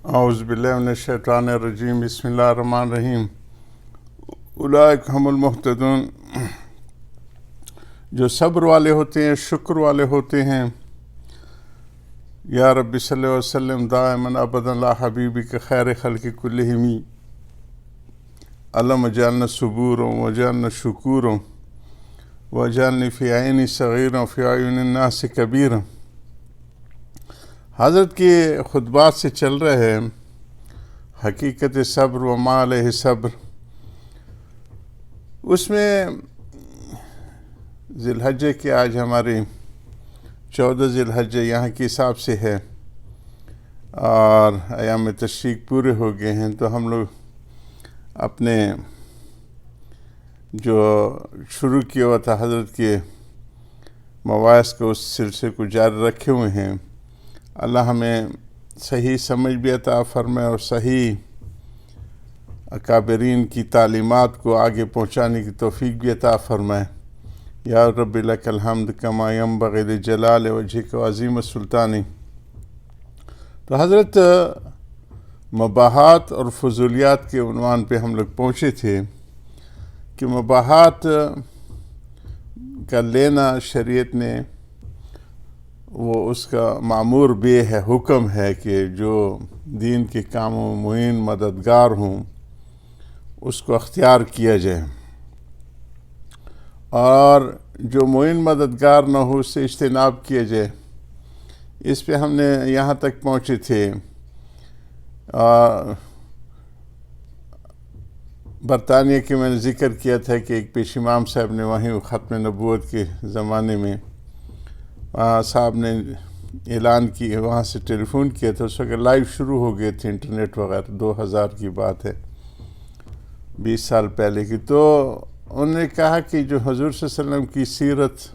اعوذ باللہ من الشیطان الرجیم بسم اللہ الرحمن الرحیم اولئک هم المہتدون، جو صبر والے ہوتے ہیں، شکر والے ہوتے ہیں۔ یا رب صلی اللہ وسلم دائما ابدا لا حبیبک خیر خلق کلہم اللہم اجعلنا صبورا واجعلنا شکورا واجعلنی فی عینی صغیرا فی اعین الناس کبیرا۔ حضرت کے خطبات سے چل رہے ہیں حقیقت صبر و ما علیہ صبر۔ اس میں ذی الحجہ کے آج ہماری 14 ذی الحجہ یہاں کے حساب سے ہے اور ایام تشریق پورے ہو گئے ہیں، تو ہم لوگ اپنے جو شروع کیا ہوا تھا حضرت کے مواعظ کا اس سلسلے کو جاری رکھے ہوئے ہیں۔ اللہ ہمیں صحیح سمجھ بھی عطا فرمائے اور صحیح اکابرین کی تعلیمات کو آگے پہنچانے کی توفیق بھی عطا فرمائے۔ یا رب لک الحمد کما ینبغی لجلال وجہک وعظیم السلطانی۔ تو حضرت مباحات اور فضولیات کے عنوان پہ ہم لوگ پہنچے تھے کہ مباحات کا لینا شریعت نے وہ اس کا معمور بھی ہے، حکم ہے کہ جو دین کے کاموں میں معین مددگار ہوں اس کو اختیار کیا جائے، اور جو معین مددگار نہ ہو اس سے اجتناب کیا جائے۔ اس پہ ہم نے یہاں تک پہنچے تھے۔ برطانیہ کے میں نے ذکر کیا تھا کہ ایک پیش امام صاحب نے وہیں ختم نبوت کے زمانے میں صاحب نے اعلان کی، وہاں سے ٹیلی فون کیا تھا، اس وقت لائیو شروع ہو گئے تھے انٹرنیٹ وغیرہ، 2000 کی بات ہے، 20 سال پہلے کی۔ تو انہوں نے کہا کہ جو حضور صلی اللہ علیہ وسلم کی سیرت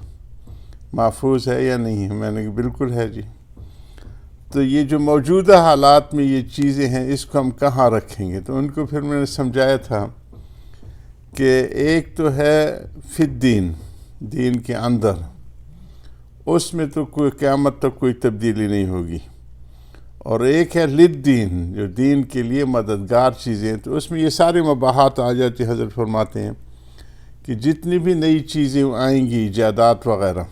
محفوظ ہے یا نہیں ہے؟ میں نے کہا بالکل ہے جی۔ تو یہ جو موجودہ حالات میں یہ چیزیں ہیں اس کو ہم کہاں رکھیں گے؟ تو ان کو پھر میں نے سمجھایا تھا کہ ایک تو ہے فی الدین، دین کے اندر، اس میں تو کوئی قیامت تک کوئی تبدیلی نہیں ہوگی، اور ایک ہے للدین، جو دین کے لیے مددگار چیزیں، تو اس میں یہ سارے مباحات آ جاتے۔ حضرت فرماتے ہیں کہ جتنی بھی نئی چیزیں آئیں گی، ایجادات وغیرہ،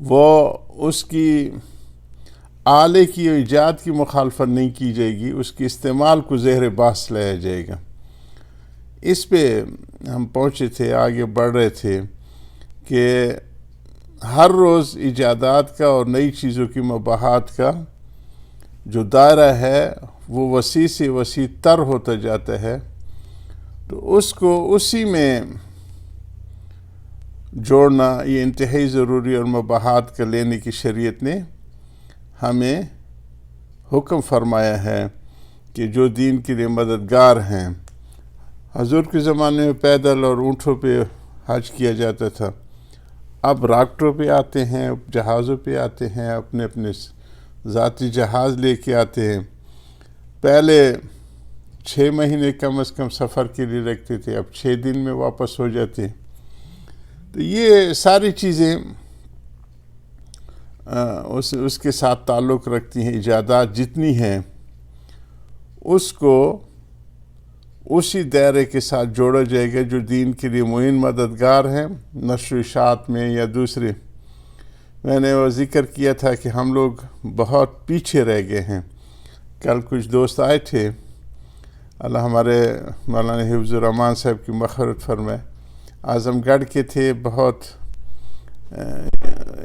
وہ اس کی آلے کی ایجاد کی مخالفت نہیں کی جائے گی، اس کے استعمال کو زہر باس لایا جائے گا۔ اس پہ ہم پہنچے تھے، آگے بڑھ رہے تھے کہ ہر روز ایجادات کا اور نئی چیزوں کی مباحات کا جو دائرہ ہے وہ وسیع سے وسیع تر ہوتا جاتا ہے، تو اس کو اسی میں جوڑنا یہ انتہائی ضروری، اور مباحات کا لینے کی شریعت نے ہمیں حکم فرمایا ہے کہ جو دین کے لیے مددگار ہیں۔ حضور کے زمانے میں پیدل اور اونٹوں پہ حج کیا جاتا تھا، اب راکٹوں پہ آتے ہیں، جہازوں پہ آتے ہیں، اپنے اپنے ذاتی جہاز لے کے آتے ہیں۔ پہلے 6 مہینے کم از کم سفر کے لیے رکھتے تھے، اب 6 دن میں واپس ہو جاتے ہیں۔ تو یہ ساری چیزیں اس کے ساتھ تعلق رکھتی ہیں۔ ایجادات جتنی ہیں اس کو اسی دائرے کے ساتھ جوڑا جائے گا جو دین کے لیے معین مددگار ہیں، نشر و اشاعت میں یا دوسرے۔ میں نے وہ ذکر کیا تھا کہ ہم لوگ بہت پیچھے رہ گئے ہیں۔ کل کچھ دوست آئے تھے، اللہ ہمارے مولانا حفظ الرحمان صاحب کی مغفرت فرمائے، اعظم گڑھ کے تھے، بہت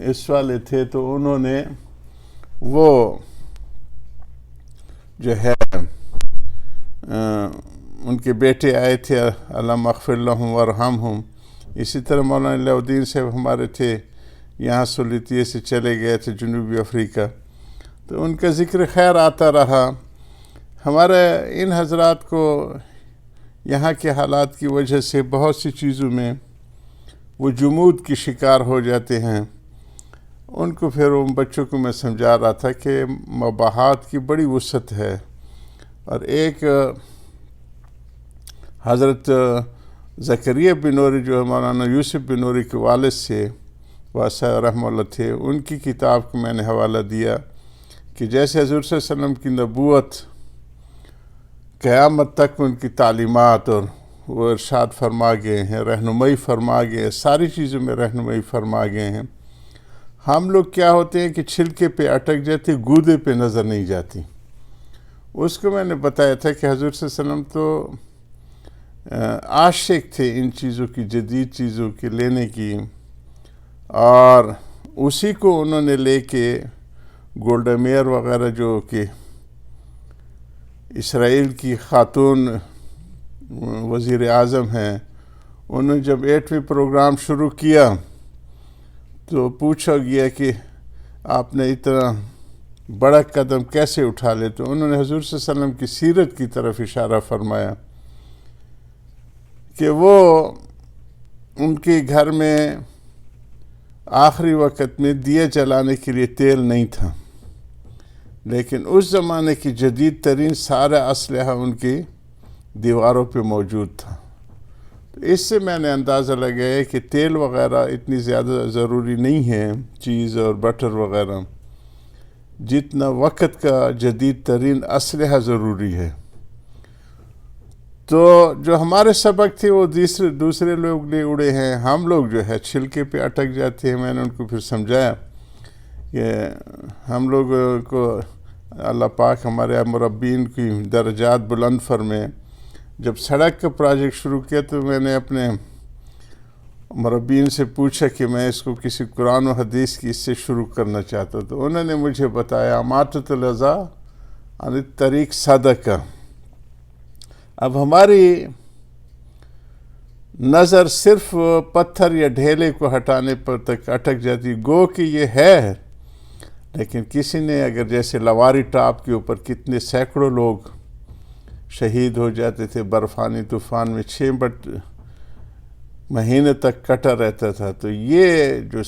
اس والے تھے، تو انہوں نے وہ جو ہے ان کے بیٹے آئے تھے، اللہم اغفر لہم وارحمہم۔ اسی طرح مولانا علاء الدین صاحب ہمارے تھے، یہاں سلیطیہ سے چلے گئے تھے جنوبی افریقہ، تو ان کا ذکر خیر آتا رہا۔ ہمارے ان حضرات کو یہاں کے حالات کی وجہ سے بہت سی چیزوں میں وہ جمود کی شکار ہو جاتے ہیں۔ ان کو پھر ان بچوں کو میں سمجھا رہا تھا کہ مباحات کی بڑی وسعت ہے، اور ایک حضرت زکریا بن نوری جو مولانا یوسف بن نوری کے والد سے واسع رحمہ اللہ تھے، ان کی کتاب کو میں نے حوالہ دیا کہ جیسے حضور صلی اللہ علیہ وسلم کی نبوت قیامت تک ان کی تعلیمات اور وہ ارشاد فرما گئے ہیں، رہنمائی فرما گئے ہیں، ساری چیزوں میں رہنمائی فرما گئے ہیں، ہم لوگ کیا ہوتے ہیں کہ چھلکے پہ اٹک جاتے، گودے پہ نظر نہیں جاتی۔ اس کو میں نے بتایا تھا کہ حضور صلی اللہ علیہ وسلم تو عاشق تھے ان چیزوں کی، جدید چیزوں کی لینے کی، اور اسی کو انہوں نے لے کے گولڈا میئر وغیرہ جو کہ اسرائیل کی خاتون وزیر اعظم ہیں، انہوں نے جب 8ویں پروگرام شروع کیا تو پوچھا گیا کہ آپ نے اتنا بڑا قدم کیسے اٹھا لے، تو انہوں نے حضور صلی اللہ علیہ وسلم کی سیرت کی طرف اشارہ فرمایا کہ وہ ان کے گھر میں آخری وقت میں دیے جلانے کے لیے تیل نہیں تھا، لیکن اس زمانے کی جدید ترین سارا اسلحہ ان کی دیواروں پہ موجود تھا۔ تو اس سے میں نے اندازہ لگایا کہ تیل وغیرہ اتنی زیادہ ضروری نہیں ہے، چیز اور بٹر وغیرہ، جتنا وقت کا جدید ترین اسلحہ ضروری ہے۔ تو جو ہمارے سبق تھے وہ دوسرے لوگ لے اڑے ہیں، ہم لوگ جو ہے چھلکے پہ اٹک جاتے ہیں۔ میں نے ان کو پھر سمجھایا کہ ہم لوگ کو اللہ پاک ہمارے مربین کی درجات بلند فرمائے۔ جب سڑک کا پروجیکٹ شروع کیا تو میں نے اپنے مربین سے پوچھا کہ میں اس کو کسی قرآن و حدیث کی اس سے شروع کرنا چاہتا، تو انہوں نے مجھے بتایا اماطۃ الاذی عن الطریق صدقہ۔ اب ہماری نظر صرف پتھر یا ڈھیلے کو ہٹانے پر تک اٹک جاتی، گو کہ یہ ہے، لیکن کسی نے اگر جیسے لواری ٹاپ کے اوپر کتنے سینکڑوں لوگ شہید ہو جاتے تھے برفانی طوفان میں، 6 مہینے تک کٹا رہتا تھا، تو یہ جو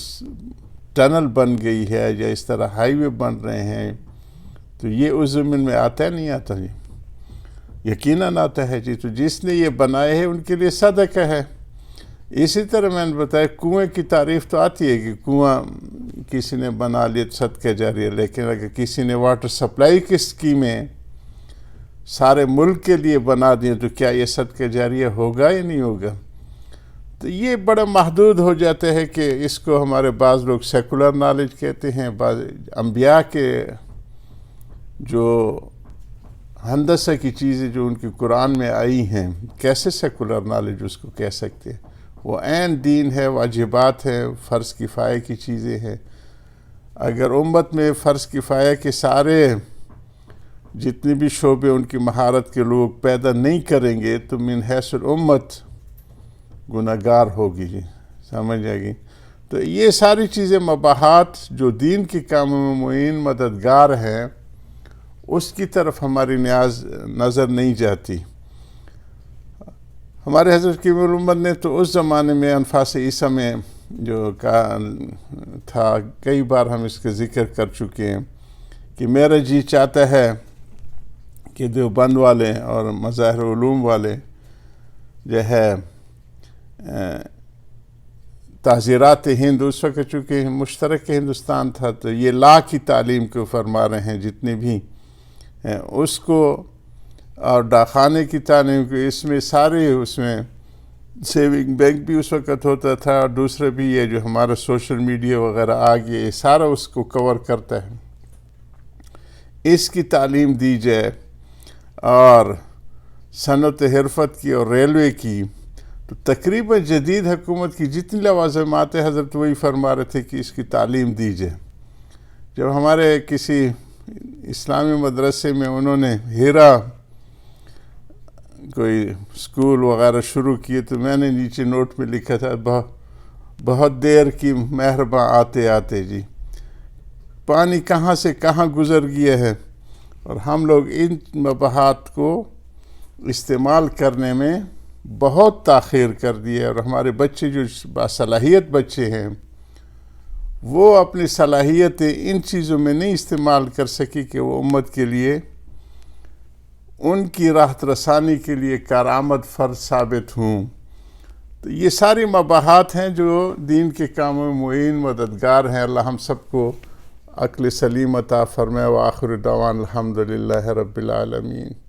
ٹنل بن گئی ہے یا اس طرح ہائی وے بن رہے ہیں، تو یہ اس زمین میں آتا ہے نہیں آتا جی؟ یقیناً آتا ہے جی۔ تو جس نے یہ بنائے ہیں ان کے لیے صدقہ ہے۔ اسی طرح میں نے بتایا کنویں کی تعریف تو آتی ہے کہ کنواں کسی نے بنا لیا صدقہ جاریہ، لیکن اگر کسی نے واٹر سپلائی کی اسکیمیں سارے ملک کے لیے بنا دیں تو کیا یہ صدقہ جاریہ ہوگا یا نہیں ہوگا؟ تو یہ بڑا محدود ہو جاتا ہے کہ اس کو ہمارے بعض لوگ سیکولر نالج کہتے ہیں، بعض انبیاء کے جو ہندسہ کی چیزیں جو ان کی قرآن میں آئی ہیں، کیسے سیکولر نالج اس کو کہہ سکتے ہیں؟ وہ عین دین ہے، واجبات ہیں، فرض کفایہ کی چیزیں ہیں۔ اگر امت میں فرض کفایہ کے سارے جتنے بھی شعبے ان کی مہارت کے لوگ پیدا نہیں کریں گے تو من حیث الامت گناہگار ہوگی جی، سمجھ آئے گی؟ تو یہ ساری چیزیں مباحات جو دین کے کاموں میں معین مددگار ہیں، اس کی طرف ہماری نظر نہیں جاتی۔ ہمارے حضرت کی امت نے تو اس زمانے میں انفاس عیسیٰ میں جو تھا، کئی بار ہم اس کا ذکر کر چکے ہیں کہ میرا جی چاہتا ہے کہ دیوبند والے اور مظاہر علوم والے جو ہے تعزیرات ہند، اس وقت چونکہ مشترک ہندوستان تھا تو یہ لا کی تعلیم کو فرما رہے ہیں جتنے بھی ہیں اس کو، اور ڈاکخانے کی تعلیم کو، اس میں سارے، اس میں سیونگ بینک بھی اس وقت ہوتا تھا، اور دوسرے بھی یہ جو ہمارا سوشل میڈیا وغیرہ آ گیا، یہ سارا اس کو کور کرتا ہے۔ اس کی تعلیم دی جائے، اور صنعت حرفت کی اور ریلوے کی، تو تقریباً جدید حکومت کی جتنی لوازمات ہیں حضرت وہی فرما رہے تھے کہ اس کی تعلیم دی جائے۔ جب ہمارے کسی اسلامی مدرسے میں انہوں نے ہیرا کوئی اسکول وغیرہ شروع کیے تو میں نے نیچے نوٹ میں لکھا تھا بہت دیر کی مہرباں آتے آتے جی، پانی کہاں سے کہاں گزر گیا ہے، اور ہم لوگ ان مباحات کو استعمال کرنے میں بہت تاخیر کر دیا، اور ہمارے بچے جو باصلاحیت بچے ہیں وہ اپنی صلاحیتیں ان چیزوں میں نہیں استعمال کر سکی کہ وہ امت کے لیے ان کی راحت رسانی کے لیے کارآمد فرد ثابت ہوں۔ تو یہ ساری مباحات ہیں جو دین کے کاموں میں معین مددگار ہیں۔ اللہ ہم سب کو عقل سلیم عطا فرمائے۔ وآخر دعوانا الحمدللہ رب العالمین۔